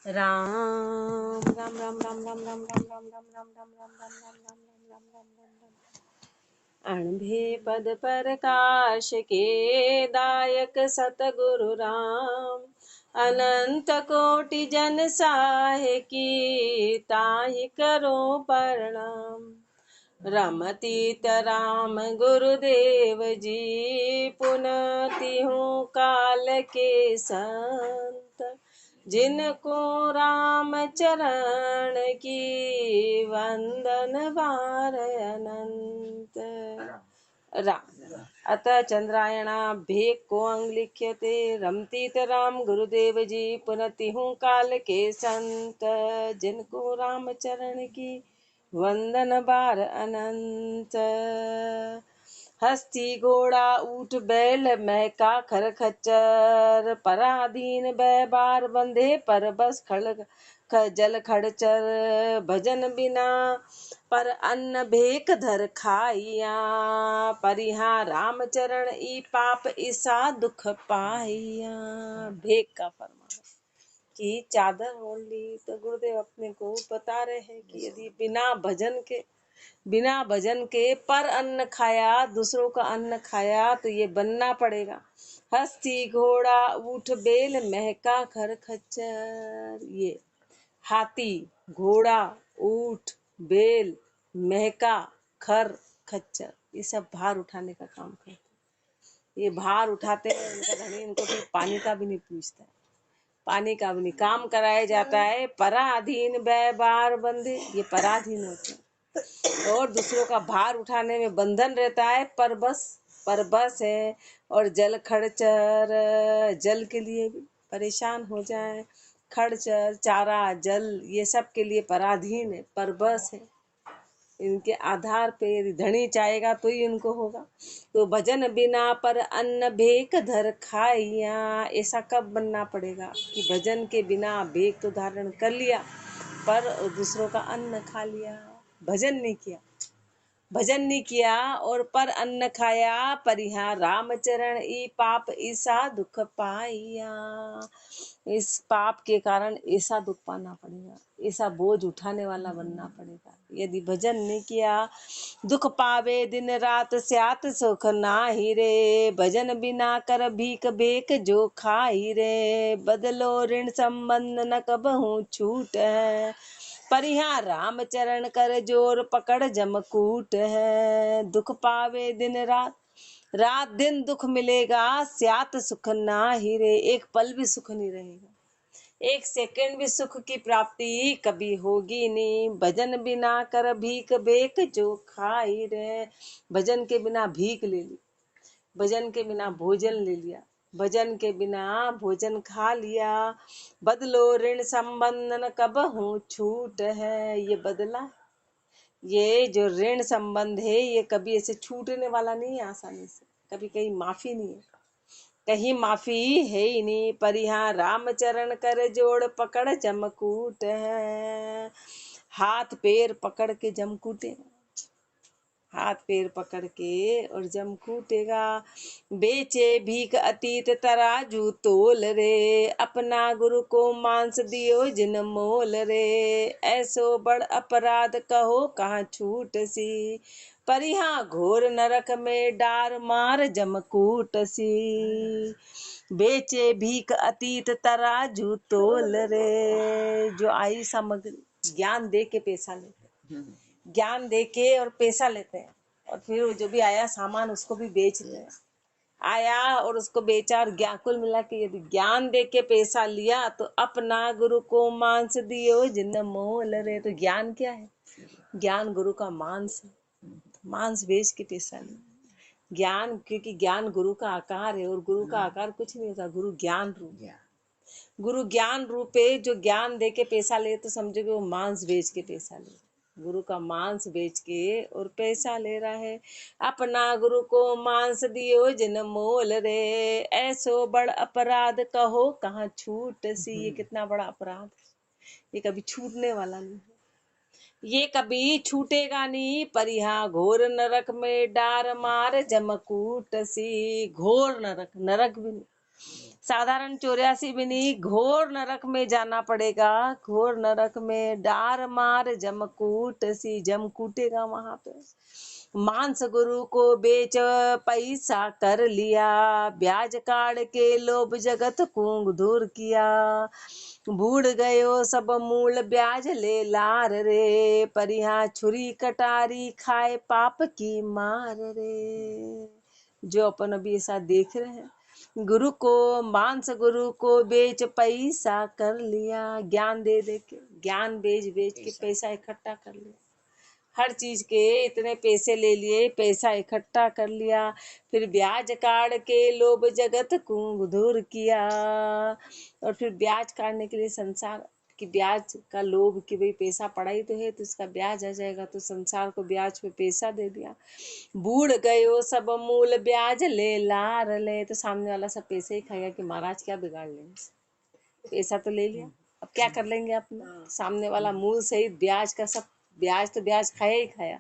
राम राम राम राम राम राम राम राम राम राम राम राम राम राम राम राम राम राम राम अणभे पद प्रकाश के दायक सतगुरु राम अनंत कोटि जन साहे की ताहि करो प्रणाम। रमतीत राम गुरुदेव जी पुनः तिहु काल के संत जिनको राम चरण की वंदन बार अनंत। राम अतः चंद्रायणाभ्ये को अंग लिख्यते रमतीत राम गुरुदेव जी पुनः तिहु काल के संत जिनको राम चरण की वंदन बार अनंत। हस्ती घोड़ा ऊठ बैल महका खर खच्चर पराधीन बैबार बंधे पर बस जल खड़चर भजन बिना पर अन्न भेक धर खाइया परिहा राम चरण ई पाप ईसा दुख पाइया। भेक का फरमान कि चादर ओढ़ ली तो गुरुदेव अपने को बता रहे हैं कि यदि बिना भजन के पर अन्न खाया दूसरों का अन्न खाया तो ये बनना पड़ेगा। हस्ती घोड़ा ऊठ बैल महका खर खच्चर, ये हाथी घोड़ा ऊठ बैल महका खर खच्चर ये सब भार उठाने का काम करते हैं। ये भार उठाते हैं, इनका धनी इनको फिर पानी का भी नहीं पूछता है, पानी का भी नहीं काम कराया जाता है। पराधीन बैबार बंधे, ये पराधीन होते हैं और दूसरों का भार उठाने में बंधन रहता है। परबस है और जल खड़चर, जल के लिए भी परेशान हो जाए। खड़चर चारा जल ये सब के लिए पराधीन है, परबस है। इनके आधार पे यदि धनी चाहेगा तो ही उनको होगा। तो भजन बिना पर अन्न भेक धर खाइया, ऐसा कब बनना पड़ेगा कि भजन के बिना भेक तो धारण कर लिया पर दूसरों का अन्न खा लिया, भजन नहीं किया और पर अन्न खाया परिहा राम चरण ई पाप ईसा दुख पाइया। इस पाप के कारण ऐसा दुख पाना पड़ेगा, ऐसा बोझ उठाने वाला बनना पड़ेगा। यदि भजन नहीं किया दुख पावे दिन रात स्यात सुख नाही रे, भजन बिना कर भीख बेक जो खाई रे, बदलो ऋण संबंध न कबहू छूट है, परिहा राम चरण कर जोर पकड़ जमकूट है। दुख पावे दिन रात दिन दुख मिलेगा, स्यात सुख ना ही रे, एक पल भी सुख नहीं रहेगा, एक सेकंड भी सुख की प्राप्ति कभी होगी नहीं। भजन बिना कर भीख बेक जो खाई रे, भजन के बिना भीख ले ली, भजन के बिना भोजन ले लिया, भजन के बिना भोजन खा लिया, बदलो ऋण संबंधन कबहू छूट है, ये बदला, ये जो ऋण संबंध है ये कभी ऐसे छूटने वाला नहीं है आसानी से, कभी कहीं माफी नहीं है, कहीं माफी है ही नहीं। परिहा राम चरण कर जोड़ पकड़ जमकूट है, हाथ पैर पकड़ के जमकूटे, हाथ पैर पकड़ के और जमकूटेगा। बेचे भीख अतीत तराजू तोल रे, अपना गुरु को मांस दियो जिन मोल रे, ऐसो बड़ अपराध कहो कहाँ छूट सी, परिहा घोर नरक में डार मार जमकूट सी। बेचे भीख अतीत तराजू तोल रे, जो आई सामग्री ज्ञान दे के पैसा लेते, ज्ञान दे के और पैसा लेते हैं और फिर जो भी आया सामान उसको भी बेच रहे हैं। आया और उसको बेचा और ज्ञान कुल मिला के यदि ज्ञान दे के पैसा लिया तो अपना गुरु को मांस दियो जिन मोल रे, तो ज्ञान क्या है, ज्ञान गुरु का मांस है, मांस बेच के पैसा लिया। ज्ञान, क्योंकि ज्ञान गुरु का आकार है और गुरु का आकार कुछ नहीं होता, गुरु ज्ञान रूप है, गुरु ज्ञान रूप है। जो ज्ञान दे के पैसा ले तो समझो कि वो मांस बेच के पैसा ले, गुरु का मांस बेच के और पैसा ले रहा है। अपना गुरु को मांस दियो जिन मोल रे, ऐसो बड़ अपराध कहो कहाँ छूट सी, ये कितना बड़ा अपराध, ये कभी छूटने वाला नहीं है, ये कभी छूटेगा नहीं। परिहा घोर नरक में डार मार जमकूट सी, घोर नरक, नरक भी नहीं, साधारण 84 भी नहीं, घोर नरक में जाना पड़ेगा। घोर नरक में डार मार जमकूट सी, जम कूटेगा वहां पे। मांस गुरु को बेच पैसा कर लिया, ब्याज काट के लोभ जगत को दूर किया। बूढ़ गयो सब मूल ब्याज ले लार रे, पर यहाँ छुरी कटारी खाए पाप की मार रे। जो अपन अभी ऐसा देख रहे हैं, गुरु को, मांस गुरु को बेच पैसा कर लिया। ज्ञान दे दे के, ज्ञान बेच बेच के पैसा इकट्ठा कर लिया। हर चीज के इतने पैसे ले लिए, पैसा इकट्ठा कर लिया, फिर ब्याज काट के लोभ जगत को दूर किया। और फिर ब्याज काटने के लिए संसार कि ब्याज का लोभ कि भाई पैसा पड़ा ही तो है, तो इसका ब्याज आ जाएगा, तो संसार को ब्याज पे पैसा दे दिया। बूढ़ गयो सब मूल ब्याज ले लार ले, तो सामने वाला सब पैसे ही खाएगा कि महाराज क्या बिगाड़ लेंगे, पैसा तो ले लिया, अब क्या कर लेंगे अपना। सामने वाला मूल सहित ब्याज का सब, ब्याज तो ब्याज खाया ही खाया,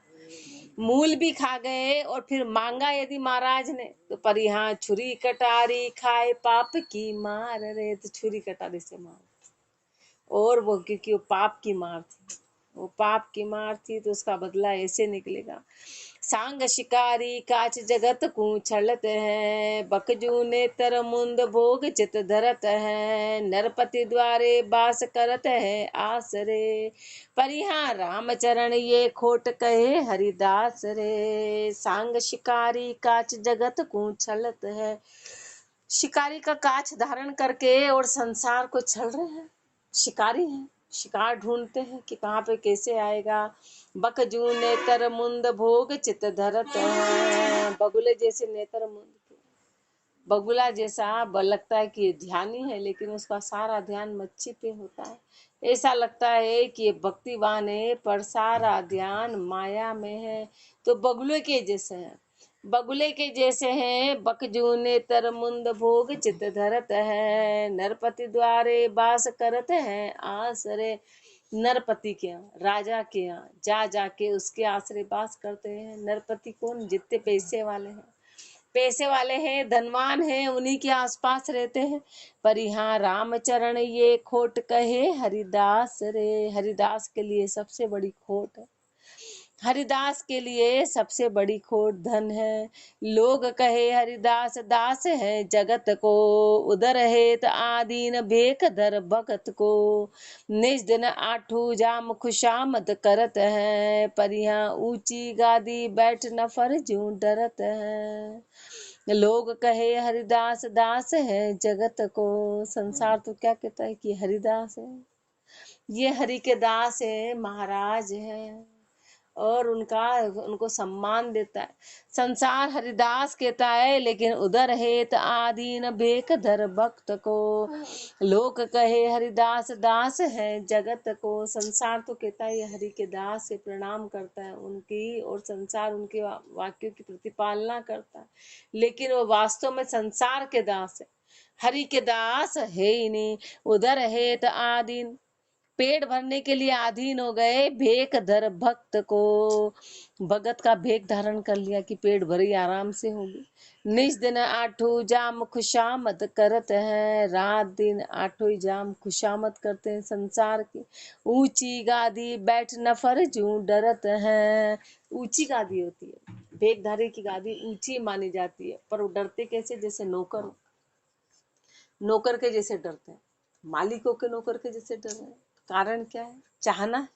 मूल भी खा गए। और फिर मांगा यदि महाराज ने, तो पर यहाँ छुरी कटारी खाए पाप की मार रे, तो छुरी कटारी से मार। और वो क्योंकि वो पाप की मार थी, वो पाप की मार थी, तो उसका बदला ऐसे निकलेगा। सांग शिकारी काच जगत को छलत है, बकजू ने तर मुंद भोग चित धरत है। नरपति द्वारे बास करत है आसरे, पर यहाँ रामचरण ये खोट कहे हरिदास रे। सांग शिकारी काच जगत को छलत है, शिकारी का काच धारण करके और संसार को छल रहे हैं। शिकारी हैं, शिकार ढूंढते हैं कि कहाँ पे कैसे आएगा। बकजू नेतर मुंद भोग चित धरत है, बगुले जैसे नेतर मुंद, बगुला जैसा लगता है कि ध्यानी है, लेकिन उसका सारा ध्यान मच्छी पे होता है। ऐसा लगता है कि ये भक्तिवान है, पर सारा ध्यान माया में है। तो बगुले के जैसे हैं, बगुले के जैसे हैं। बकजू ने तर मुंद भोग चित धरत है, नरपति द्वारे बास करत है आसरे। नरपति के यहाँ, राजा के यहाँ जा जाके उसके आश्रय बास करते हैं। नरपति कौन, जितने पैसे वाले हैं, पैसे वाले हैं, धनवान हैं, उन्हीं के आसपास रहते हैं। पर यहाँ रामचरण ये खोट कहे हरिदास रे, हरिदास के लिए सबसे बड़ी खोट है। हरिदास के लिए सबसे बड़ी खोट धन है। लोग कहे हरिदास दास है जगत को, उदर हेत आदीन भेक धर भगत को। निज दिन आठू जाम खुशामद करत है, पर यहाँ ऊंची गादी बैठ न फर्जू डरत है। लोग कहे हरिदास दास है जगत को, संसार तो क्या कहता है कि हरिदास है, ये हरि के दास है, महाराज है, और उनको सम्मान देता है। संसार हरिदास कहता है, लेकिन उधर हेत आदीन भेक धर भक्त को। लोग कहे हरिदास दास है जगत को, संसार तो कहता है ये हरि के दास से प्रणाम करता है उनकी, और संसार उनके वाक्यों की प्रतिपालना करता है, लेकिन वो वास्तव में संसार के दास है, हरि के दास है ही नहीं। उधर हेत आदीन, पेट भरने के लिए अधीन हो गए, भेक धर भक्त को, भगत का भेक धारण कर लिया कि पेट भरी आराम से होगी। निज दिन आठो जाम खुशामद करत है, रात दिन आठों ही जाम खुशामद करते हैं संसार की। ऊंची गादी बैठ नफर जू डरत है, ऊंची गादी होती है, भेकधारी की गादी ऊंची मानी जाती है, पर वो डरते कैसे, जैसे नौकर हो, नौकर के जैसे डरते हैं, मालिकों के नौकर के जैसे डर रहे हैं। कारण क्या है, चाहना है,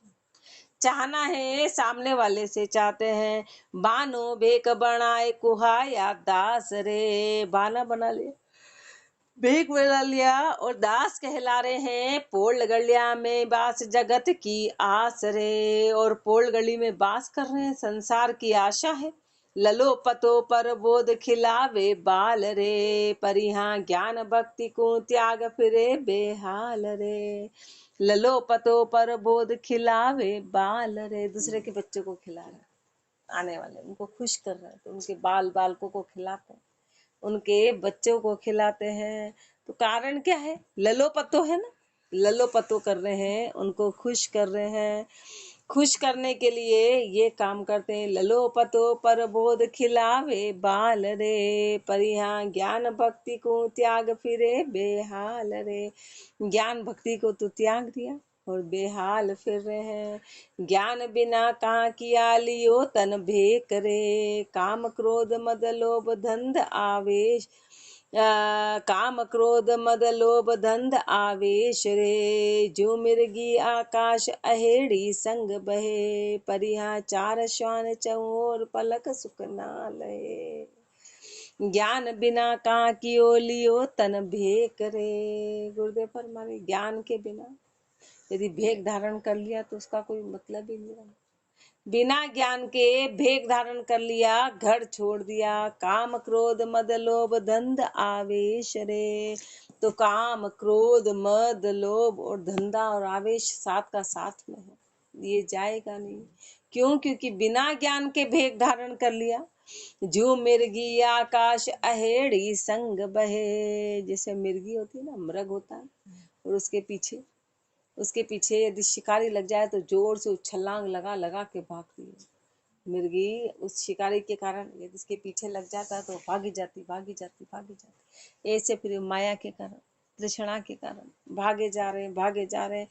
चाहना है, सामने वाले से चाहते हैं। बानो भेक बनाए कुहाया दास रे, बाना बना लिया, भेक बना लिया और दास कहला रहे हैं। पोल गलिया में बास जगत की आस रे, और पोल गली में बास कर रहे हैं, संसार की आशा है। ललो पतो पर बोध खिलावे बाल रे, पर यहाँ ज्ञान भक्ति को त्याग फिरे बेहाल रे। ललो पतो पर बोध खिलावे बाल रे, दूसरे के बच्चों को खिला रहे, आने वाले उनको खुश कर रहे हैं, तो उनके बालकों को खिलाते हैं, उनके बच्चों को खिलाते हैं। तो कारण क्या है, ललो पतो है ना, ललो पतो कर रहे हैं, उनको खुश कर रहे हैं। खुश करने के लिए ये काम करते हैं। ललो पतो पर बोध खिलावे बाल रे, पर यहाँ ज्ञान भक्ति को त्याग फिरे बेहाल रे। ज्ञान भक्ति को तो त्याग दिया और बेहाल फिर रहे हैं। ज्ञान बिना कहाँ किया लियो तन भेक रे, काम क्रोध मद लोभ धंध आवेश, काम क्रोध मद लोभ धंध आवेश रे। जो मिर्गी आकाश अहेड़ी संग बहे, परिहा चार श्वान चौर पलक सुख ना लहे। ज्ञान बिना कहाँ कियो लियो तन भेक रे। गुरुदेव फरमावे ज्ञान के बिना यदि भेक धारण कर लिया तो उसका कोई मतलब ही नहीं रहा। बिना ज्ञान के भेक धारण कर लिया, घर छोड़ दिया। काम क्रोध मद लोभ धंध आवेश रे। तो काम क्रोध मद लोभ और धंधा और आवेश साथ का साथ में है, ये जाएगा नहीं। क्यों? क्योंकि बिना ज्ञान के भेक धारण कर लिया। जो मिर्गी आकाश अहेड़ी संग बहे, जैसे मिर्गी होती है ना, मृग होता है, और उसके पीछे यदि शिकारी लग जाए तो जोर से छलांग लगा लगा के भागती है। मिर्गी उस शिकारी के कारण यदि इसके पीछे लग जाता है तो भागी जाती। ऐसे फिर माया के कारण, तृष्णा के कारण भागे जा रहे।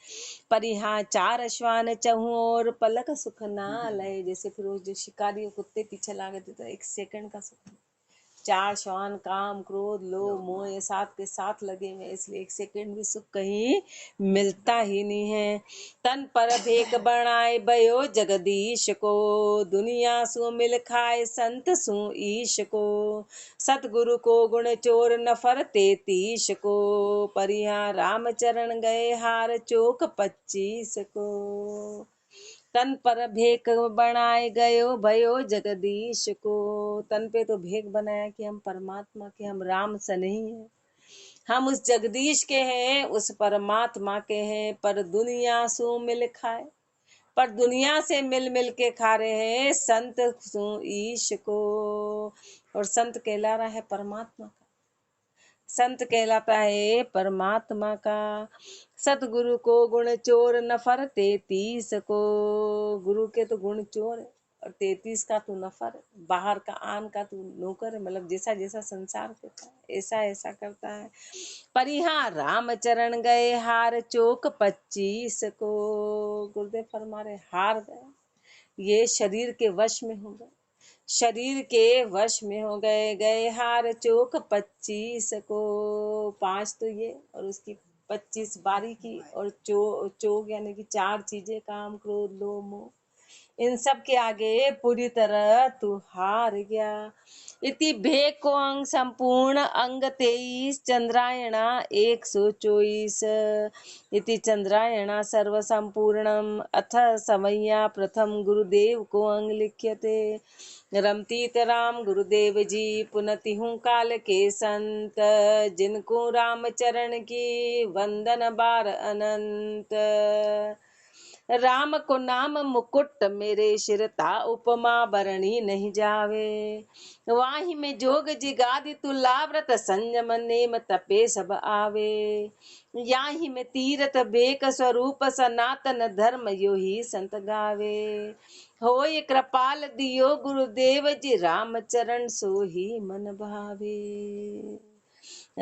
पर यहाँ चार श्वान चहु और पलक सुख ना लय। जैसे फिर वो जो शिकारी कुत्ते पीछे लागे थे तो एक सेकंड का सुख, चार श्वान काम क्रोध लोभ मोह ये साथ के साथ लगे हुए, इसलिए एक सेकंड भी सुख कहीं मिलता ही नहीं है। तन पर भेक बनाए भयो जगदीश को, दुनिया सु मिल खाए संत सु ईश को। सतगुरु को गुण चोर नफर 33 को, परिहा राम चरण गए हार चौक 25 को। तन पर भेक बनाए गयो भयो जगदीश को। तन पे तो भेक बनाया कि हम परमात्मा के, हम राम से नहीं है, हम उस जगदीश के हैं, उस परमात्मा के हैं। पर दुनिया सु मिल खाए, पर दुनिया से मिल मिल के खा रहे हैं संत सु ईश को। और संत कहला रहा है परमात्मा का, संत कहलाता है परमात्मा का। सतगुरु को गुण चोर नफर 33 को, गुरु के तो गुण चोर है और 33 का तू नफर है, बाहर का आन का तू नौकर है। मतलब जैसा जैसा संसार करता है ऐसा ऐसा करता है। पर यहाँ राम चरण गए हार चौक 25 को। गुरुदेव फरमा रहे हार गए, ये शरीर के वश में हो गए, शरीर के वश में हो गए हार चौक 25 को। 5 तो ये और उसकी 25 बारी की, और चौक यानी कि 4 चीजें, काम क्रोध लोभ मोह, इन सब के आगे पूरी तरह तू हार गया। इति भेक को अंग संपूर्ण अंग 23 चंद्रायणा 124। इति चंद्रायणा सर्व संपूर्णम अथ समय्या प्रथम गुरुदेव को अंग लिख्यते। रमतीत राम गुरुदेव जी पुनति हूँ काल के संत, जिनको राम चरण की वंदन बार अनंत। राम को नाम मुकुट मेरे शिरता उपमा बरणी नहीं जावे। वाही में जोग जिगादि तुला व्रत संयम नेम तपे सब आवे। याही में तीरथ बेक स्वरूप सनातन धर्म यो ही संत गावे। होय कृपाल दियो गुरुदेव जी राम चरण सो ही मन भावे।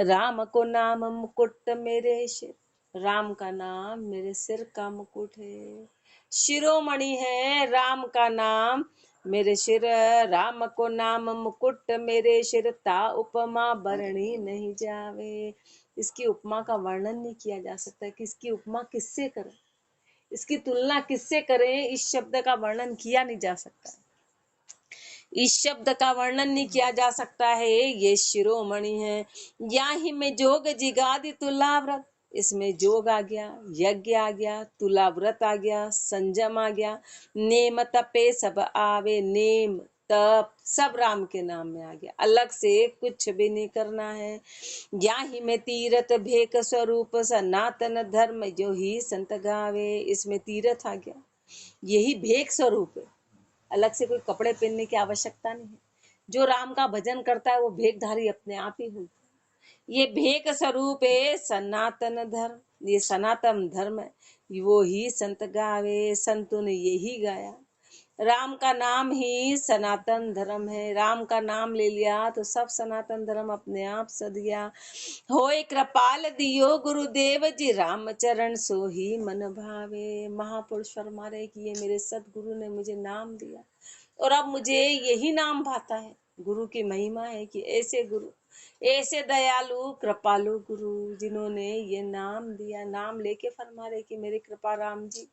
राम को नाम मुकुट मेरे शिर, राम का नाम मेरे सिर का मुकुट है। शिरोमणि है राम का नाम मेरे शिर, राम को नाम मुकुट मेरे शिर ता उपमा बरणी नहीं जावे। इसकी उपमा का वर्णन नहीं किया जा सकता कि इसकी उपमा किससे करें, इसकी तुलना किससे करें, इस शब्द का वर्णन किया नहीं जा सकता, इस शब्द का वर्णन नहीं किया जा सकता है। ये शिरोमणि है। याही में जोग जिगादि तुला व्रत, इसमें जोग आ गया, यज्ञ आ गया, तुला व्रत आ गया, संयम आ गया, नेम तपे सब आवे। नेम तप सब राम के नाम में आ गया, अलग से कुछ भी नहीं करना है। याही में तीरथ भेक स्वरूप सनातन धर्म जो ही संत गावे। इसमें तीरथ आ गया, यही भेक स्वरूप है, अलग से कोई कपड़े पहनने की आवश्यकता नहीं है। जो राम का भजन करता है वो भेकधारी अपने आप ही होता है। ये भेक स्वरूप है सनातन धर्म, ये सनातन धर्म है, वो ही संत गावे, संतों ने यही गाया। राम का नाम ही सनातन धर्म है, राम का नाम ले लिया तो सब सनातन धर्म अपने आप सद गया। होए कृपाल दियो गुरुदेव जी, राम चरण सो ही मन भावे। महापुरुष फरमा रहे कि ये मेरे सदगुरु ने मुझे नाम दिया और अब मुझे यही नाम भाता है। गुरु की महिमा है कि ऐसे गुरु, ऐसे दयालु कृपालु गुरु जिन्होंने ये नाम दिया। नाम लेके फरमा रहे कि मेरे कृपा राम जी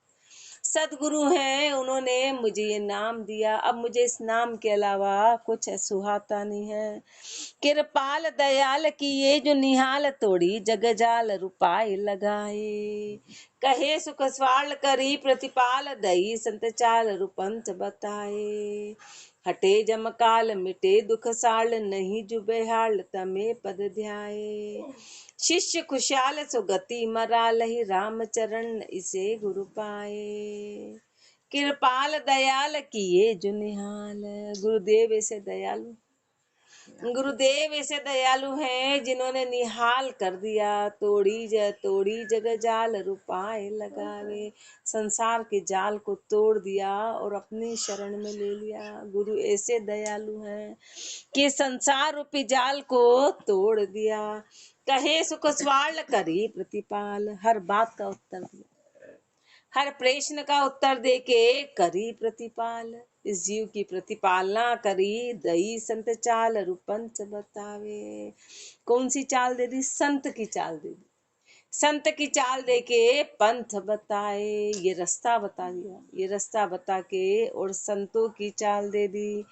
सदगुरु हैं, उन्होंने मुझे ये नाम दिया। अब मुझे इस नाम के अलावा कुछ सुहाता नहीं है। कृपाल दयाल की ये जो निहाल, तोड़ी जग जाल रुपाए लगाए। कहे सुख स्वाल करी प्रतिपाल, दई संत चाल रूपंत बताए। हटे जमकाल मिटे दुख साल, नहीं जुबे हाल तमे पद ध्याए। शिष्य खुशहाल सुगति मरालहि, राम चरण इसे गुरु पाए। कृपाल दयाल किए जो निहाल, गुरुदेव ऐसे दयालु, गुरुदेव ऐसे दयालु हैं जिन्होंने निहाल कर दिया। तोड़ी जग जाल रुपाए लगावे। संसार के जाल को तोड़ दिया और अपनी शरण में ले लिया। गुरु ऐसे दयालु हैं कि संसार रूपी जाल को तोड़ दिया। कहे सुख स्वाल करी प्रतिपाल, हर बात का उत्तर दिया, हर प्रश्न का उत्तर देके करी प्रतिपाल। इस जीव की प्रतिपालना करी, दई संत चाल रूपंच बतावे। कौन सी चाल दे दी? संत की चाल दे दी। संत की चाल दे के पंथ बताए, ये रास्ता बता दिया, ये रास्ता बता के और संतों की चाल दे दी।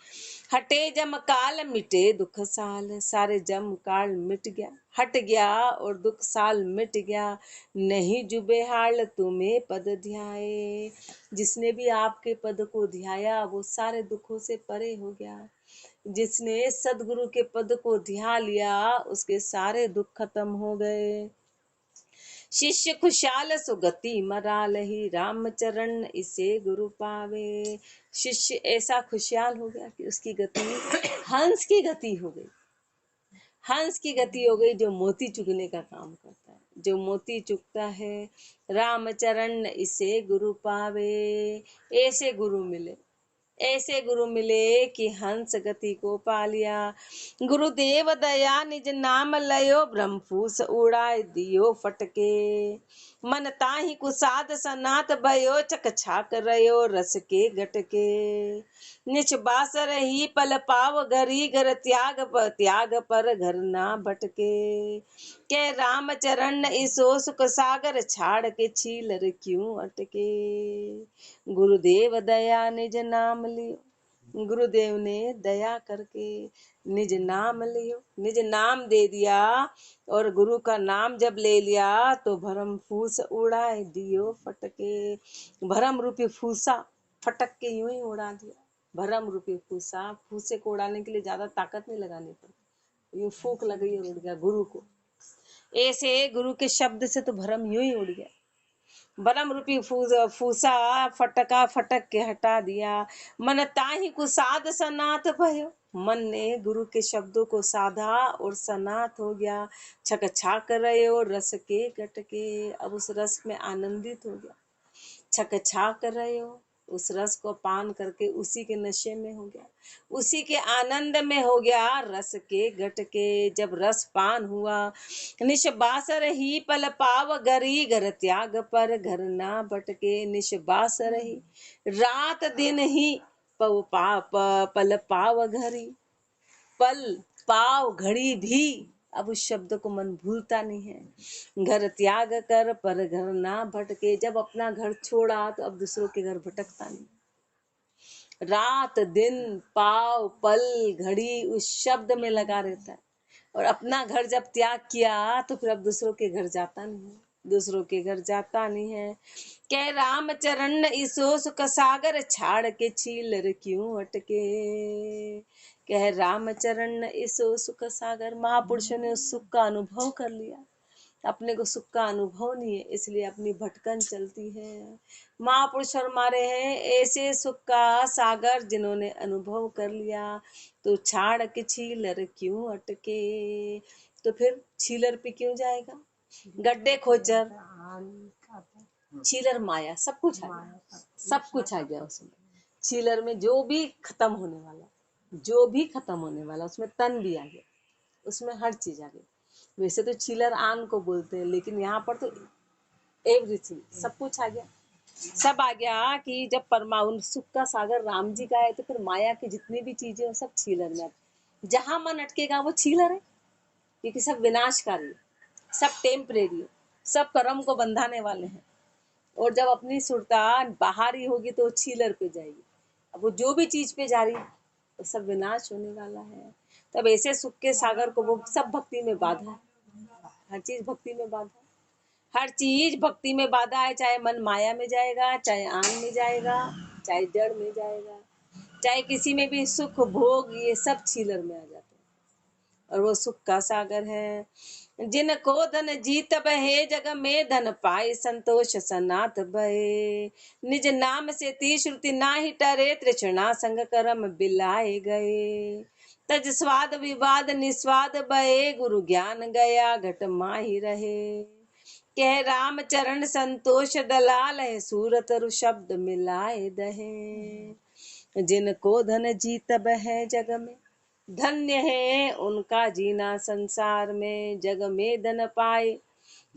हटे जम काल मिटे दुख साल, सारे जम काल मिट गया, हट गया और दुख साल मिट गया। नहीं जुबे हाल तुम्हें पद ध्याए। जिसने भी आपके पद को ध्याया वो सारे दुखों से परे हो गया। जिसने सदगुरु के पद को ध्या लिया उसके सारे दुख खत्म हो गए। शिष्य खुशहाल सुगति मरालहि, राम चरण इसे गुरु पावे। शिष्य ऐसा खुशहाल हो गया कि उसकी गति हंस की गति हो गई। हंस की गति हो गई जो मोती चुगने का काम करता है, जो मोती चुगता है। राम चरण इसे गुरु पावे। ऐसे गुरु मिले, ऐसे गुरु मिले कि हंस गति को पा लिया। गुरुदेव दया निज नाम लयो, ब्रह्मफूस उड़ाए दियो फटके। मन ताहि कुसाद सनात भयो, चक छाक रयो रस के गटके। निच बास रही पल पाव घरी, घर त्याग पर घर ना भटके। के राम चरण इसो सुख सागर, छाड़ के छीलर क्यों अटके। गुरुदेव दया निज नाम लियो, गुरुदेव ने दया करके निज नाम लियो, निज नाम दे दिया। और गुरु का नाम जब ले लिया तो भरम फूस उड़ाए दियो फटके। भरम रूपी फूसा फटक के यूं ही उड़ा दिया। भरम रूपी फूसा, फूसे को उड़ाने के लिए ज्यादा ताकत नहीं लगानी पड़ती, यूं फूक लगी और उड़ गया गुरु को। ऐसे गुरु के शब्द से तो भरम यूं ही उड़ गया। बरम रूपी फूसा फटका फटक के हटा दिया। मन ताहि कुसाद सनाथ भयो, मन ने गुरु के शब्दों को साधा और सनाथ हो गया। छक छाक रहे और रस के गटके, अब उस रस में आनंदित हो गया। छक छाक रहे हो, उस रस को पान करके उसी के नशे में हो गया, उसी के आनंद में हो गया। रस के घट के जब रस पान हुआ, निशबासर ही पल पाव घरी, घर त्याग पर घर ना भटके। निशबासर ही रात दिन ही पल पाव घरी, पल पाव घड़ी भी अब उस शब्द को मन भूलता नहीं है। घर त्याग कर पर घर ना भटके, जब अपना घर छोड़ा तो अब दूसरों के घर भटकता नहीं। रात दिन पाव पल घड़ी उस शब्द में लगा रहता है। और अपना घर जब त्याग किया तो फिर अब दूसरों के घर जाता नहीं है, दूसरों के घर जाता नहीं है। कह राम चरण इसो सुख सागर, छाड़ के छीलर क्यों अटके। कह राम चरण इसो सुख सागर, महापुरुषों ने उस सुख का अनुभव कर लिया। अपने को सुख का अनुभव नहीं है इसलिए अपनी भटकन चलती है। महापुरुष फरमारे हैं ऐसे सुख का सागर जिन्होंने अनुभव कर लिया, तो छाड़ के छीलर क्यों अटके। तो फिर छीलर पे क्यों जाएगा, गड्ढे खोचर, छीलर माया, सब कुछ आ गया, सब कुछ आ गया उसमें। छीलर में जो भी खत्म होने वाला, जो भी खत्म होने वाला, उसमें तन भी आ गया, उसमें हर चीज आ गई। वैसे तो छीलर आन को बोलते हैं, लेकिन यहाँ पर तो एवरीथिंग, सब कुछ आ गया। सब आ गया कि जब परमाणु सुख का सागर राम जी का है, तो फिर माया की जितनी भी चीजें हैं सब छीलर में आती। जहां मन अटकेगा वो छीलर है, क्योंकि सब विनाशकारी है, सब टेम्परेरी है, सब कर्म को बंधाने वाले हैं। और जब अपनी सुरता बाहर ही होगी तो छीलर पे जाएगी। अब वो जो भी चीज पे जा रही है तो सब विनाश होने वाला है। तब ऐसे सुख के सागर को वो सब भक्ति में बाधा है, हर चीज भक्ति में बाधा है, हर चीज भक्ति में बाधा है। चाहे मन माया में जाएगा, चाहे आन में जाएगा, चाहे जड़ में जाएगा, चाहे किसी में भी सुख भोग, ये सब छीलर में आ जाते हैं। और वो सुख का सागर है। जिनको धन जीत बहे, जग में धन पाए संतोष सनाथ बहे। निज नाम से ती श्रुति नाही टरे, तृष्णा संग करम बिलाए गए। तज स्वाद विवाद निस्वाद बहे, गुरु ज्ञान गया घट माही रहे। कह राम चरण संतोष दलाल है, सूरत रु शब्द मिलाए दहे। जिनको धन जीत बहे, जग में धन्य है उनका जीना संसार में। जग में धन पाए,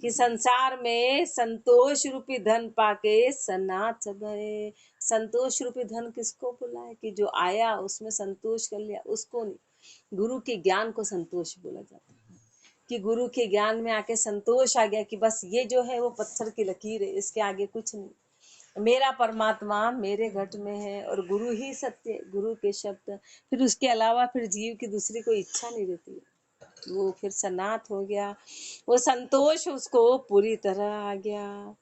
कि संसार में संतोष रूपी धन पाके सनाथ भये। संतोष रूपी धन किसको बोला है? कि जो आया उसमें संतोष कर लिया, उसको नहीं। गुरु के ज्ञान को संतोष बोला जाता है, कि गुरु के ज्ञान में आके संतोष आ गया कि बस ये जो है वो पत्थर की लकीर है, इसके आगे कुछ नहीं। मेरा परमात्मा मेरे घट में है और गुरु ही सत्य, गुरु के शब्द। फिर उसके अलावा फिर जीव की दूसरी कोई इच्छा नहीं रहती, वो फिर सनाथ हो गया। वो संतोष उसको पूरी तरह आ गया।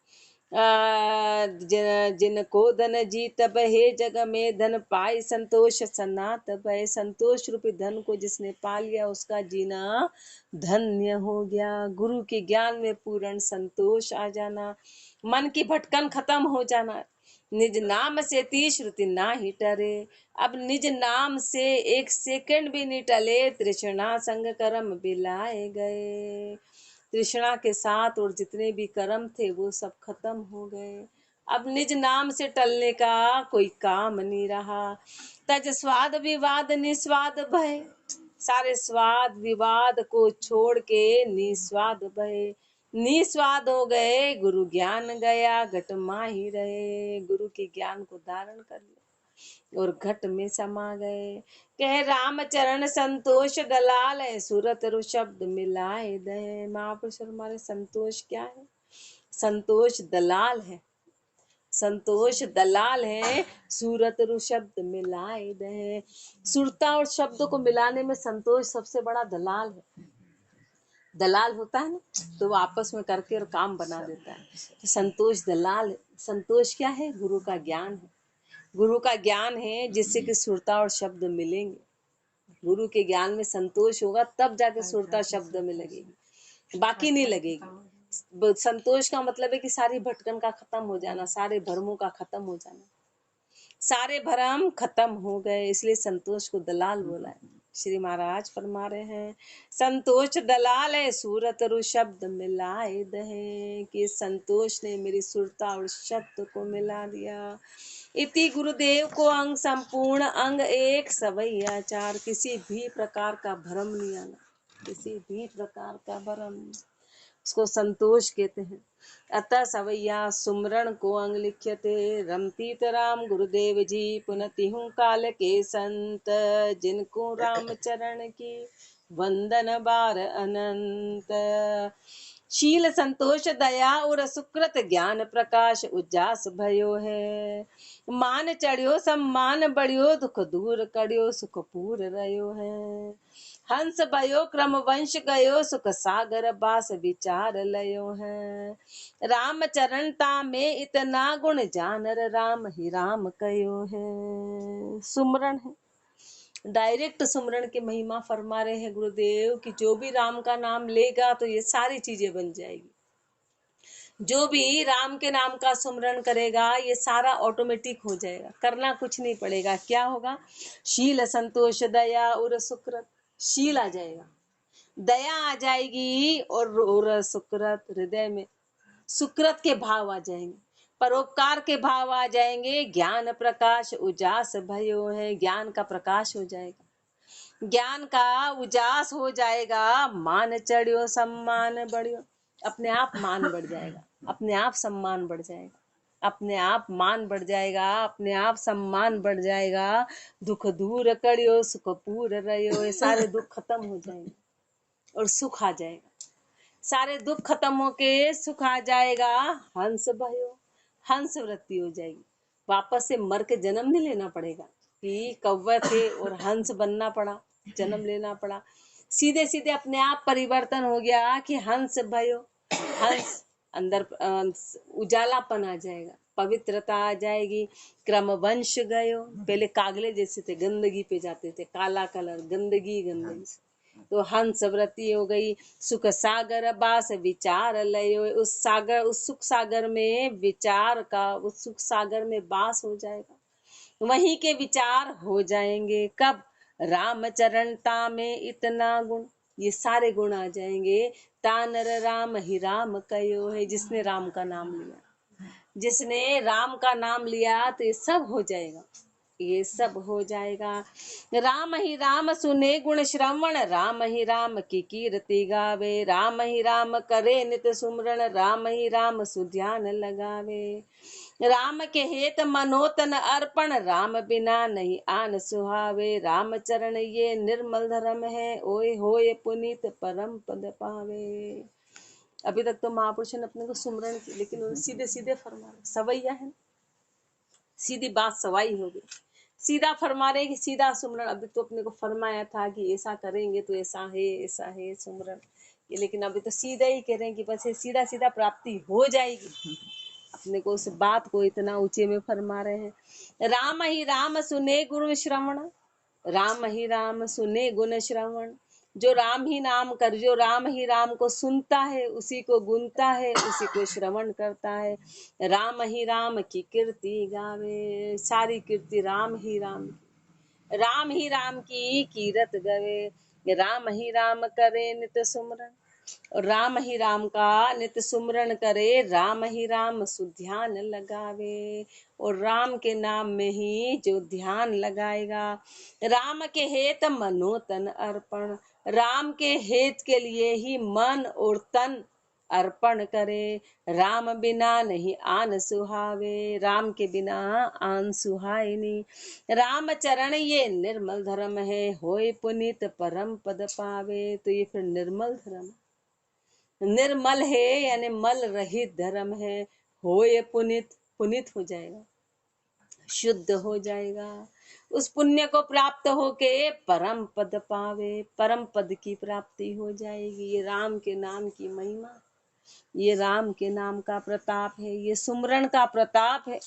जिनको धन जीत बहे, जग में धन पाए संतोष सनाथ भय। संतोष रूपी धन को जिसने पा लिया उसका जीना धन्य हो गया। गुरु के ज्ञान में पूर्ण संतोष आ जाना, मन की भटकन खत्म हो जाना। निज नाम से ती श्रुति ना ही टरे। अब निज नाम से एक सेकंड भी नहीं टले, तृष्णा संग कर्म बिलाए गए। तृष्णा के साथ और जितने भी कर्म थे वो सब खत्म हो गए। अब निज नाम से टलने का कोई काम नहीं रहा। तज स्वाद विवाद निस्वाद भय, सारे स्वाद विवाद को छोड़ के निस्वाद भय। निस्वाद हो गए, गुरु ज्ञान गया घट माही रहे। गुरु के ज्ञान को धारण कर लिया और घट में समा गए। कह राम चरण संतोष दलाल है, सूरत रु शब्द मिलाए दे। महापुरुष हमारे संतोष क्या है? संतोष दलाल है, संतोष दलाल है, सूरत रु शब्द मिलाए दे। सुरता और शब्द को मिलाने में संतोष सबसे बड़ा दलाल है। दलाल होता है ना, तो वो आपस में करके और काम बना देता है। तो संतोष दलाल है। संतोष क्या है? गुरु का ज्ञान है। गुरु का ज्ञान है जिससे कि सुरता और शब्द मिलेंगे। गुरु के ज्ञान में संतोष होगा तब जाके सुरता शब्द में लगेगी, बाकी नहीं लगेगी। संतोष का मतलब है कि सारी भटकन का खत्म हो जाना, सारे भ्रमों का खत्म हो जाना। सारे भ्रम खत्म हो गए, इसलिए संतोष को दलाल बोला है। श्री महाराज फरमा रहे हैं, संतोष दलाल है, सूरत रु शब्द मिलाए दहे। कि संतोष ने मेरी सुरता और शब्द को मिला दिया। इति गुरुदेव को अंग संपूर्ण, अंग एक सवैया चार। किसी भी प्रकार का भ्रम नहीं आना, किसी भी प्रकार का भ्रम, उसको संतोष कहते हैं। अतः सवैया सुमरण को अंग लिख्यते। रमती राम गुरुदेव जी पुनति हूँ काल के संत। जिनको राम चरण की वंदन बार अनंत। शील संतोष दया और सुकृत ज्ञान प्रकाश उजास भयो है। मान चढ़ियो सम्मान बढ़ियो, दुख दूर करियो सुख पूर रहो है। हंस भयो क्रम वंश गयो, सुख सागर बास विचार लयो है। राम चरणता में इतना गुण जानर, राम ही राम कयो है। सुमरण है, डायरेक्ट सुमरण की महिमा फरमा रहे हैं गुरुदेव कि जो भी राम का नाम लेगा तो ये सारी चीजें बन जाएगी। जो भी राम के नाम का सुमरण करेगा ये सारा ऑटोमेटिक हो जाएगा, करना कुछ नहीं पड़ेगा। क्या होगा? शील संतोष दया और सुकृत, शील आ जाएगा। दया आ जाएगी और सुकृत, हृदय में सुकृत के भाव आ जाएंगे, परोपकार के भाव आ जाएंगे। ज्ञान प्रकाश उजास भयो है, ज्ञान का प्रकाश हो जाएगा, ज्ञान का उजास हो जाएगा। मान चढ़ियो सम्मान बढ़ियो, अपने आप मान बढ़ जाएगा, अपने आप सम्मान बढ़ जाएगा, अपने आप मान बढ़ जाएगा, अपने आप सम्मान बढ़ जाएगा। दुख दूर करियो सुख पूर रहियो, ये सारे दुख खत्म हो जाएंगे और सुख आ जाएगा, सारे दुख खत्म होके सुख आ जाएगा। हंस भयो, हंस वृत्ति हो जाएगी, वापस से मर के जन्म नहीं लेना पड़ेगा कि कौवा थे और हंस बनना पड़ा, जन्म लेना पड़ा। सीधे सीधे अपने आप परिवर्तन हो गया कि हंस भयो, हंस अंदर उजालापन आ जाएगा, पवित्रता आ जाएगी। क्रम वंश गयो, पहले कागले जैसे थे, गंदगी पे जाते थे, काला कलर, गंदगी गंदगी से, तो हंस वृत्ति हो गई। सुख सागर बास विचार लयो, उस सागर, उस सुख सागर में विचार का, उस सुख सागर में बास हो जाएगा, वहीं के विचार हो जाएंगे। कब? रामचरणता में इतना गुण, ये सारे गुण आ जाएंगे। तानर राम ही राम कयो है, जिसने राम का नाम लिया, जिसने राम का नाम लिया तो ये सब हो जाएगा, ये सब हो जाएगा। राम ही राम सुने गुण श्रवण, राम ही राम की कीर्ति गावे, राम ही राम करे नित सुमरण, राम ही राम सुध्यान लगावे। राम के हेत मनोतन अर्पण, राम बिना नहीं आन सुहावे, राम चरण ये निर्मल धर्म है, ओए होए पुनीत परम पद पावे। अभी तक तो महापुरुष ने अपने को सुमरण की, लेकिन उन्होंने सीधे सीधे फरमा, सवैया है, सीधी बात सवाई हो गई, सीधा फरमा रहे कि सीधा सुमरण। अभी तो अपने को फरमाया था कि ऐसा करेंगे तो ऐसा है सुमरण, ये लेकिन अभी तो सीधा ही कह रहे हैं कि बस ये सीधा सीधा प्राप्ति हो जाएगी। अपने को उस बात को इतना ऊंचे में फरमा रहे हैं। राम ही राम सुने गुण श्रवण, राम ही राम सुने गुण श्रवण, जो राम ही नाम कर, जो राम ही राम को सुनता है, उसी को गुनता है, उसी को श्रवण करता है। राम ही राम की कीर्ति गावे, सारी कीर्ति राम ही राम, राम ही राम की कीरत गवे। राम ही राम करे नित सुमरण, और राम ही राम का नित सुमरण करे, राम ही राम सुध्यान लगावे। और राम के नाम में ही जो ध्यान लगाएगा, राम के हेत मनो तन अर्पण, राम के हेत के लिए ही मन और तन अर्पण करे। राम बिना नहीं आन सुहावे, राम के बिना आन सुहाए नहीं। राम चरण ये निर्मल धर्म है, होए पुनीत परम पद पावे। तो ये फिर निर्मल धर्म, निर्मल है यानी मल रहित धर्म है। होए पुनीत, पुनीत हो जाएगा, शुद्ध हो जाएगा, उस पुण्य को प्राप्त होके परम पद पावे, परम पद की प्राप्ति हो जाएगी। ये राम के नाम की महिमा, ये राम के नाम का प्रताप है, ये सुमरण का प्रताप है।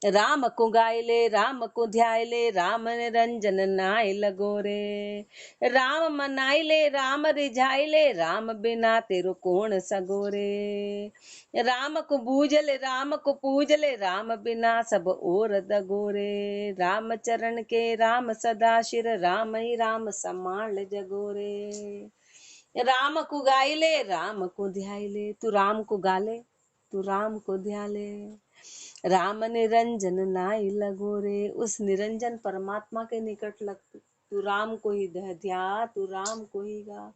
राम को गाय ले, राम को ध्याय ले, राम निरंजन नाय लगो रे। राम मनाई ले, राम रिझाई ले, राम बिना तेरो कौन सगो रे। राम को बूझ ले, राम को पूज ले, राम बिना सब और दगो रे। राम चरण के राम सदा शिर, राम ही राम समाल जगो रे। राम को गाय ले, राम को ध्याय ले, तू राम को गा ले, तू राम को ध्या ले। राम निरंजन नाई लगो रे, उस निरंजन परमात्मा के निकट लग तू राम को ही ध्या, तू राम को ही गा।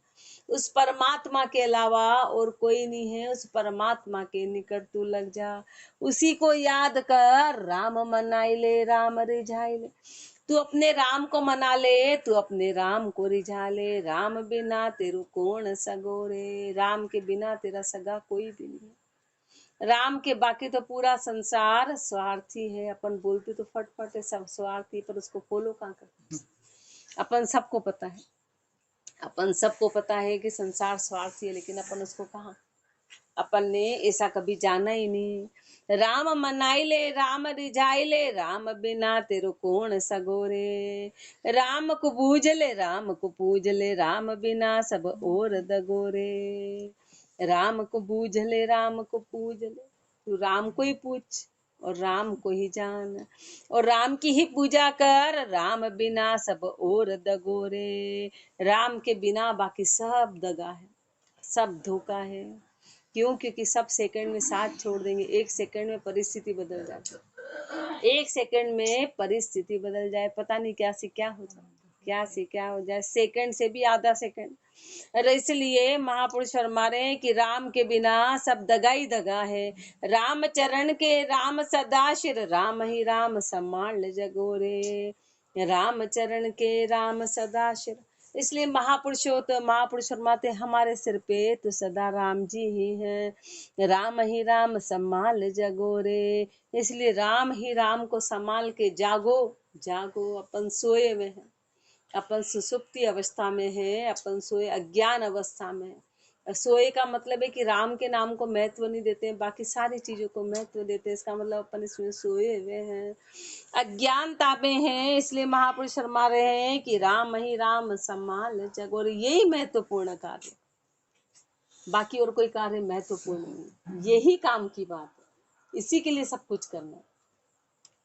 उस परमात्मा के अलावा और कोई नहीं है, उस परमात्मा के निकट तू लग जा, उसी को याद कर। राम मनाई ले, राम रिझाई ले, तू अपने राम को मना ले, तू अपने राम को रिझा ले। राम बिना तेरू कौन सगो रे, राम के बिना तेरा सगा कोई भी नहीं है। राम के बाकी तो पूरा संसार स्वार्थी है। अपन बोलते तो फटफट है सब स्वार्थी, पर उसको फॉलो कहाँ करते। अपन सबको पता है, अपन सबको पता है कि संसार स्वार्थी है, लेकिन अपन उसको कहाँ, अपन ने ऐसा कभी जाना ही नहीं। राम मनाई ले, राम रिझाई ले, राम बिना तेरो कौन सगोरे। राम को बूझ ले, राम को पूज ले, राम बिना सब और दगोरे। राम को बूझ ले, राम को पूज ले, तू राम को ही पूछ और राम को ही जान, और राम की ही पूजा कर, राम बिना सब और दगोरे। राम के बिना बाकी सब दगा है, सब धोखा है। क्यों? क्योंकि सब सेकंड में साथ छोड़ देंगे, एक सेकंड में परिस्थिति बदल जाती है, एक सेकंड में परिस्थिति बदल जाए, पता नहीं क्या से क्या हो जाए, क्या से क्या हो जाए, सेकंड से भी आधा सेकंड। अरे इसलिए महापुरुष फरमा रहे हैं कि राम के बिना सब दगा ही दगा है। राम चरण के राम सदा शिर, राम ही राम सम्मान जगोरे। राम चरण के राम सदा शिर, इसलिए महापुरुषों तो महापुरुष फरमाते हमारे सिर पे तो सदा राम जी ही हैं। राम ही राम संभाल जगोरे, इसलिए राम ही राम को संभाल के जागो। जागो, अपन सोए हुए हैं, अपन सुसुप्ति अवस्था में है, अपन सोए अज्ञान अवस्था में है। सोए का मतलब है कि राम के नाम को महत्व नहीं देते हैं, बाकी सारी चीजों को महत्व देते हैं। इसका मतलब अपन इसमें सोए हुए हैं, अज्ञानता में हैं। इसलिए महापुरुष फरमा रहे हैं कि राम ही राम सम्माल जग, और यही महत्वपूर्ण कार्य, बाकी और कोई कार्य महत्वपूर्ण नहीं, यही काम की बात है। इसी के लिए सब कुछ करना है,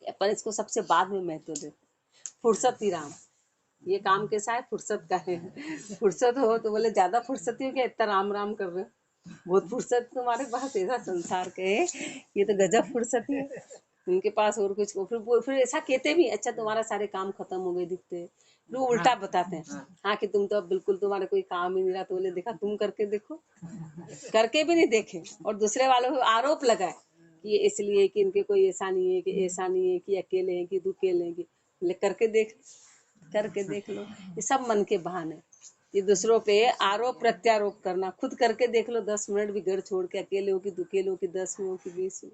अपन इसको सबसे बाद में महत्व देते। फुर्सत ही राम, ये काम कैसा है? फुर्सत का है। फुर्सत हो तो बोले ज्यादा फुर्सती हो क्या, इतना राम राम कर रहे हो, बहुत फुर्सत तुम्हारे पास, ऐसा संसार के ये तो गजब फुर्सती है उनके पास और कुछ को। फिर ऐसा कहते भी, अच्छा तुम्हारा सारे काम खत्म हो गए दिखते हैं, फिर उल्टा बताते हैं हाँ कि तुम तो अब बिल्कुल तुम्हारा कोई काम ही नहीं रहा। तो बोले देखा, तुम करके देखो, करके भी नहीं देखे, और दूसरे वालों को आरोप लगाए कि ये इसलिए कि इनके कोई ऐसा नहीं है, कि ऐसा नहीं है, कि अकेले हैं, कि दुकेले हैं, कि बोले करके देख, करके देख लो। ये सब मन के बहाने, ये दूसरों पे आरोप प्रत्यारोप करना। खुद करके देख लो, 10 मिनट भी घर छोड़ के, अकेले हो कि दुकेले हो कि 10 में हो कि 20 में,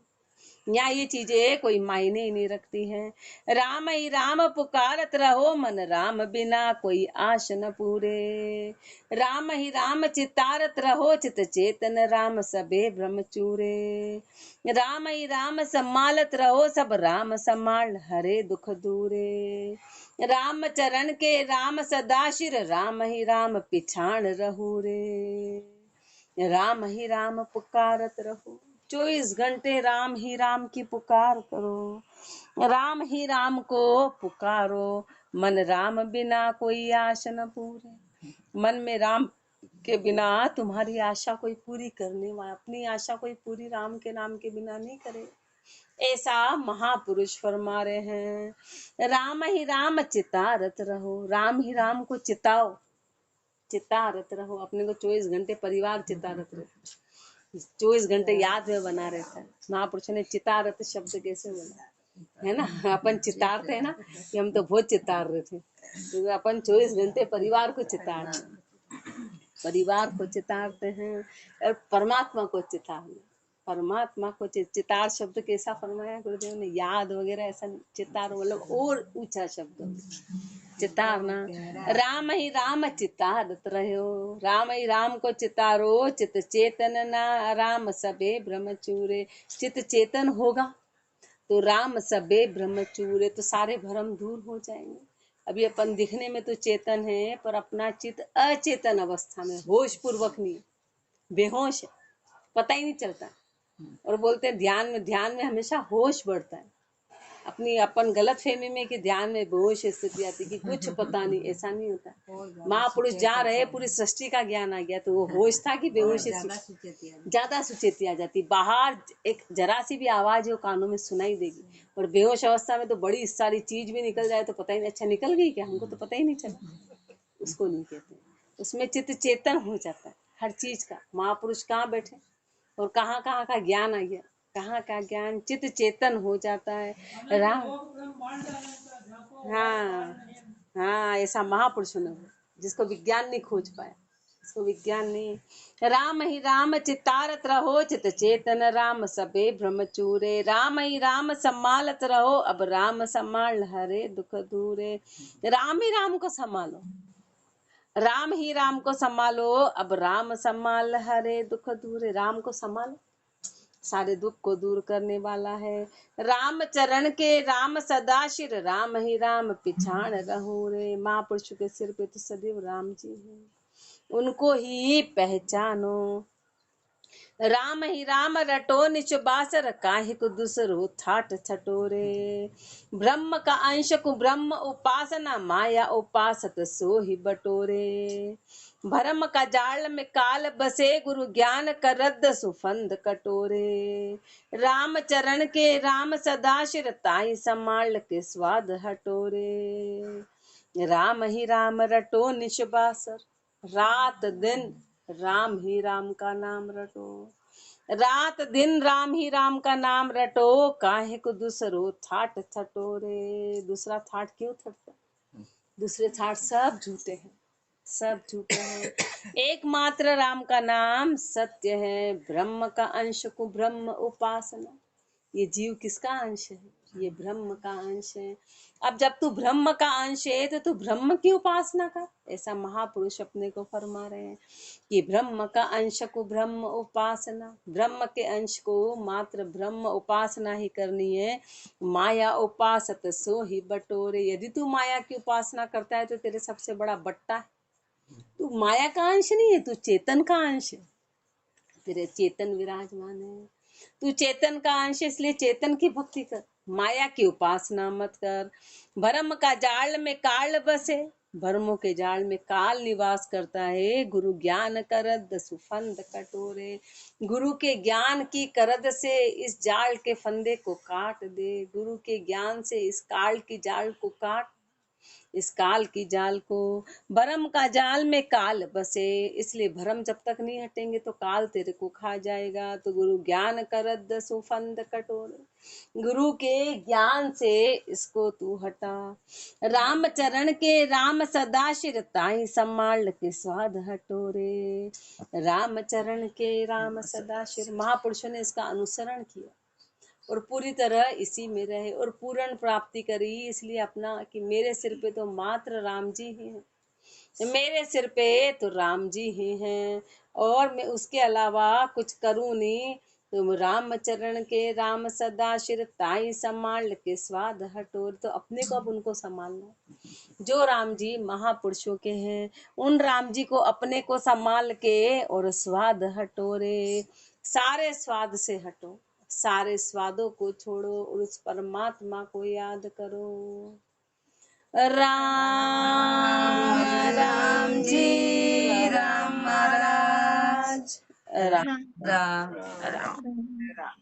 यहाँ ये चीजें कोई मायने ही नहीं रखती हैं। राम ही राम पुकारत रहो, मन राम बिना कोई आश न पूरे। राम ही राम चितारत रहो, चित चेतन राम सबे भ्रम चूरे। राम ही राम सम्मालत रहो, सब राम सम्माल हरे दुख दूरे। राम चरण के राम सदा शिर, राम ही राम पिछाण रहू रे। राम ही राम पुकारत रहो, 24 घंटे राम ही राम की पुकार करो, राम ही राम को पुकारो। मन राम बिना कोई आशा न पूरे, मन में राम के बिना तुम्हारी आशा कोई पूरी करने वाला, अपनी आशा कोई पूरी राम के नाम के बिना नहीं करे, ऐसा महापुरुष फरमा रहे हैं। राम ही राम चितारत रहो, राम ही राम को चिताओ, चितारत रहो। अपने को 24 घंटे परिवार चितारत रहता, 24 घंटे याद में बना रहता है। महापुरुष ने चितारत शब्द कैसे बोला है ना, अपन चितारते हैं ना, कि हम तो बहुत चितार रहे थे, तो अपन 24 घंटे परिवार को चितारते हैं, परिवार को चितारते हैं, और परमात्मा को चितारना, परमात्मा को चितार शब्द कैसा फरमाया गुरुदेव ने, याद वगैरह ऐसा, चितार मतलब और ऊंचा शब्द, चितारना। राम ही राम चितारत रहो, राम ही राम को चितारो, चित चेतन ना राम सबे भ्रम चूरे। चित चेतन होगा तो राम सबे भ्रम चूरे, तो सारे भ्रम दूर हो जाएंगे। अभी अपन दिखने में तो चेतन है, पर अपना चित अचेतन अवस्था में, होश पूर्वक नहीं, बेहोश है, पता ही नहीं चलता। और बोलते हैं ध्यान में हमेशा होश बढ़ता है। अपनी अपन गलत फहमी में कि ध्यान में बेहोश स्थिति आती कि कुछ पता नहीं, ऐसा नहीं होता। महापुरुष जा रहे, पूरी सृष्टि का ज्ञान आ गया, तो वो होश था कि बेहोश, ज्यादा सुचेती आ जाती। बाहर एक जरा सी भी आवाज हो कानों में सुनाई देगी, और बेहोश अवस्था में तो बड़ी सारी चीज भी निकल जाए तो पता ही नहीं, अच्छा निकल गई क्या, हमको तो पता ही नहीं चला, उसको नहीं कहते। उसमें चित्त चेतन हो जाता है हर चीज का। महापुरुष कहाँ बैठे और कहाँ कहाँ का ज्ञान आ गया, कहाँ का ज्ञान, चित्त चेतन हो जाता है। राम, हाँ हाँ, ऐसा महापुरुषों ने, जिसको विज्ञान नहीं खोज पाया, इसको विज्ञान नहीं। राम ही राम चितारत रहो, चित चेतन राम सबे भ्रम चूरे। राम ही राम सम्मालत रहो, अब राम सम्माल हरे दुख दूरे। राम ही राम को संभालो, राम ही राम को संभालो, अब राम संभाल हरे दुख दूरे। राम को संभालो, सारे दुख को दूर करने वाला है। राम चरण के राम सदा शिर, राम ही राम पिछाण रहूं रे। महापुरुष के सिर पे तो सदैव राम जी है, उनको ही पहचानो। राम ही राम रटो निच बासर, काहे को दूसरो ठाट छटोरे। ब्रह्म का अंश को ब्रह्म उपासना, माया उपासत सो ही बटोरे। भरम का जाल में काल बसे, गुरु ज्ञान करद सुफंद कटोरे। राम चरण के राम सदा शिर, ताई संभाल के स्वाद हटोरे। राम ही राम रटो निश बासर, रात दिन राम ही राम का नाम रटो। रात दिन राम ही राम का नाम रटो, काहे को दूसरो ठाट छटोरे। दूसरा ठाट क्यों छटता? दूसरे ठाट सब झूठे हैं, सब झूठे हैं। एकमात्र राम का नाम सत्य है। ब्रह्म का अंश को ब्रह्म उपासना, ये जीव किसका अंश है? ये ब्रह्म का अंश है। अब जब तू ब्रह्म का अंश है तो तू ब्रह्म की उपासना कर, ऐसा महापुरुष अपने को फरमा रहे हैं कि ब्रह्म का अंश को ब्रह्म उपासना, ब्रह्म के अंश को मात्र ब्रह्म उपासना ही करनी है। माया उपासत सो ही बटोरे। यदि तू माया की उपासना करता है तो तेरे सबसे बड़ा बट्टा है। तू माया का अंश नहीं है, तू चेतन का अंश है। तेरे चेतन विराजमान है, तू चेतन का अंश, इसलिए चेतन की भक्ति कर, माया की उपासना मत कर। भरम का जाल में काल बसे, भरमों के जाल में काल निवास करता है। गुरु ज्ञान करद सुफंद कटोरे। गुरु के ज्ञान की करद से इस जाल के फंदे को काट दे। गुरु के ज्ञान से इस काल की जाल को काट, इस काल की जाल को। भरम का जाल में काल बसे, इसलिए भरम जब तक नहीं हटेंगे तो काल तेरे को खा जाएगा। तो गुरु ज्ञान करद सुफंद कटोरे, गुरु के ज्ञान से इसको तू हटा। राम चरण के राम सदा शिर, ताई संभाल के स्वाद हटोरे। राम चरण के राम सदा शिर, महापुरुषों ने इसका अनुसरण किया और पूरी तरह इसी में रहे और पूर्ण प्राप्ति करी। इसलिए अपना कि मेरे सिर पे तो मात्र राम जी ही हैं, मेरे सिर पे तो राम जी ही हैं और मैं उसके अलावा कुछ करूं नहीं। तुम राम चरण के राम सदा शिर, ताई संभाल के स्वाद हटोर। तो अपने को अब उनको संभालना, जो राम जी महापुरुषों के हैं उन राम जी को अपने को संभाल के और स्वाद हटोरे। सारे स्वाद से हटो, सारे स्वादों को छोड़ो और उस परमात्मा को याद करो। राम राम जी राम महाराज, राम राम राम। राम